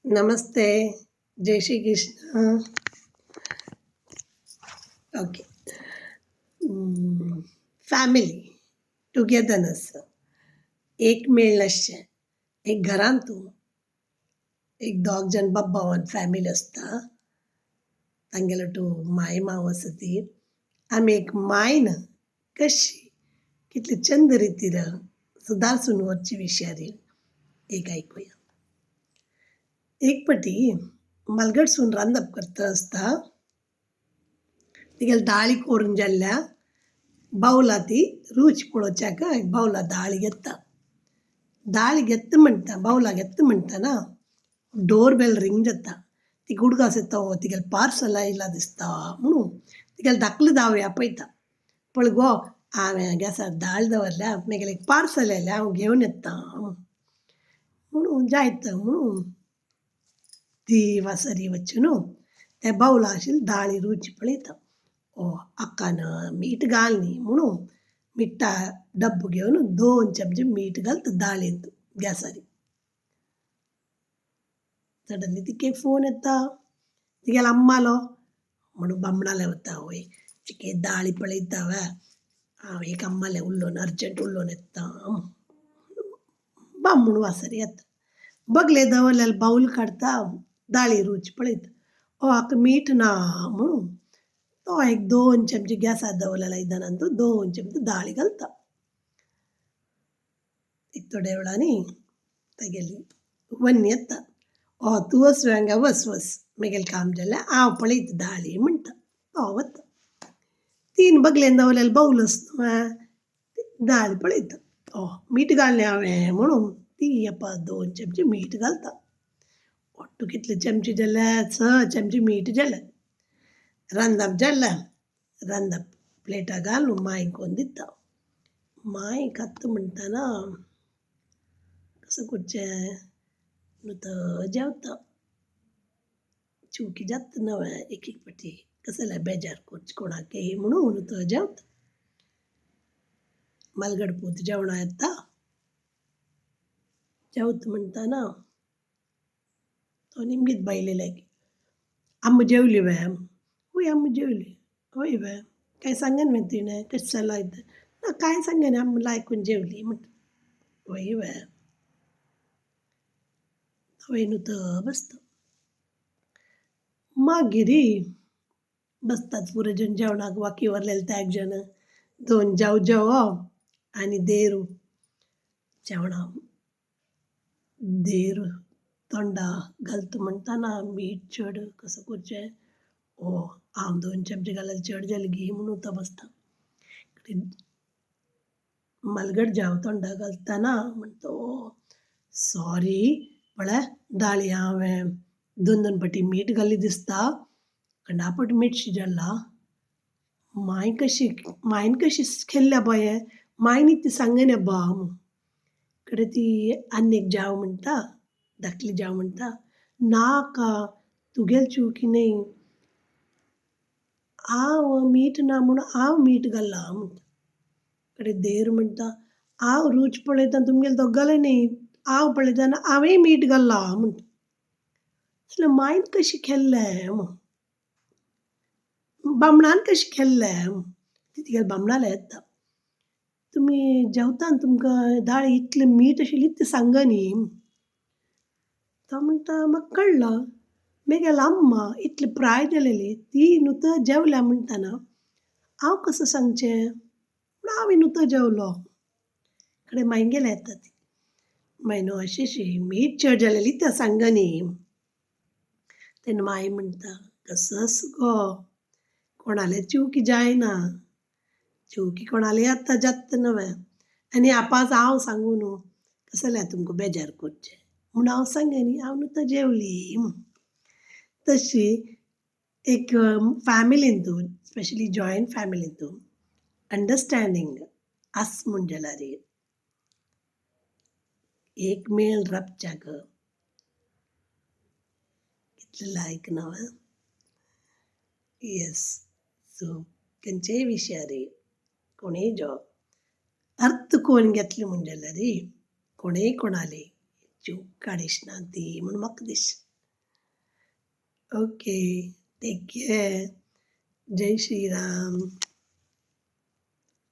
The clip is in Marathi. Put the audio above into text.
नमस्ते. जय Shri Krishna. Okay. Family togetherness एक मेळनाशें एक घरान तूं एक दोग जन बाब भावान फॅमिली आसता तांगेलो तूं माय माव आसा ती आमी एक मायन कशी कितले चंद रितीन सुदारसून वरची विषयारी एक ऐकूया. एक पाटी मलगडसून रांदप करता आसता तिगेल दाळी कोरून जाल्ल्या बावला ती रूच पळोवच्याक एक बावला दाळी घेता. दाळी घेता म्हणटा बावला घेता म्हणटाना डोर बेल रिंग जाता. ती गुडगास येता तिगेल पार्सल आयला दिसता म्हणून तिगेल धाकलो धावया आपयता. पळय गो हांवें गॅसार दाळ दवरल्या म्हगेलें एक पार्सल आयलें हांव घेवन येता म्हणून जायत म्हणून ती वासरी वचून त्या बावला आशिल्ली दाळी रुची पळयता. हाकान मीठ घाल न्ही म्हणून मिठा डब्बो घेवन 2 चमचे मीठ घालता दाळयेंत गॅसार. सडनली तिके फोन येता तिगेलो अम्मालो म्हणून बामणाले वता वय चिके दाळी पळयता वा हांव एक अम्माले उरलोन अर्जंट उरलोन येता बा म्हणून वासरी येता. बगले दवरलेले बाऊल काडता दाळी रूच पळयता. हाका मीठ ना म्हणून तो एक 2 चमचे गॅसार दवरलेल्या आयदनान तो 2 चमचे दाळी घालता. एक थोड्या वेळानी तेगेली वन्नी येता. तूं वस हांगा वस म्हगेलें काम जालें हांव पळयता दाळी म्हणटा. वता. तीन बगलेन दवरलेले बाऊल आसता दाळी पळयता. मीठ घाललें हांवें म्हणून ती येपा 2 चमचे मीठ घालता. ओट्टू कितले चमचे जाले 6 चमचे मीठ जाले. रांदप जालें रांदप प्लेटा घालून मांयक कोन्न दिता. मांय खाता म्हणटाना कसं करचें न्हू तो जेवता. चुकी जाता न्हू एक पाटी कसं जाल्यार बेजार करचें कोणाकय म्हणून तो जेवता. मलगडपूत जेवणा येता जेवता म्हणटाना तो निमगीत बायलेलें अम्मा जेवली वे वय अम्मा जेवली वय वे कांय सांगन वे तिणें कशें जालां ना कांय सांगन अम्मा लायकून जेवली म्हणटा वय वे वय न्हू तो बसता. मागिरी बसतात पुरो जण जेवणाक वाकी वरलेले त्या एक जण 2 जाव आनी देर जेवणा देर तोंडा घालता म्हणटाना मीठ चड कसं करचें हांव 2 चमचे घाल्यार चड जालें गी म्हणून तो बसता. मलगड जाव तोंडा घालतना म्हणटा सॉरी पळय दाळी हांवें 2 पाटी मीठ घाली दिसता कंडापट मीठ शिजल्ला. मायन कशी खेल्ल्या बाये मायन ती सांगन बा कडे ती आनी एक जाव म्हणटा धाकली जाव म्हणटा नाका तुगेल चुकी न्ही हांव मीठ ना म्हणून हांव मीठ घाला म्हणटा. कडे देर म्हणटा हांव रूच पळयता तुमगेले दोगांले न्ही हांव पळयतना हांवें मीठ घाला म्हणटा. जाल्यार मायन कशी खेल्लें बामणान कशें खेल्लें ती तिगेल्या बामणाले येता. तुमी जेवताना तुमकां दाळी इतलें मीठ आशिल्ली तें सांगा न्ही. तो म्हणटा म्हाका कळ्ळां म्हगेली अम्मा इतली प्राय जालेली ती न्हू जेवल्या म्हणटाना हांव कसं सांगचें म्हूण हांवें न्हू जेवलो. कडे मायंगेले येता ती माय न्हू अशी मीठ चड जालेली तें सांगा न्ही. तेन्ना माय म्हणटा कसस गो कोणाले चुकी जायना चुकी कोणाले आतां जाता न्हू आनी आपास हांव सांगू न्हू कसं जाल्यार तुमकां बेजार करचें म्हूण हांव सांगलें न्ही हांव न्हू जेवली म्हूण. तशी एक फॅमिलींतून स्पेशली जॉयंट फॅमिलींतून अंडरस्टँडींग आस म्हूण जाल्यार एक मेळ राबच्याक कितलें लायक न्हू. येस सो खंयचेय विशयार कोणेय जॉब अर्थ कोण घेतलें म्हूण जाल्यार कोणेय कोणाली चूक काडीश ना ती म्हूण म्हाका दिसता. ओके. Take care. जय श्रीराम.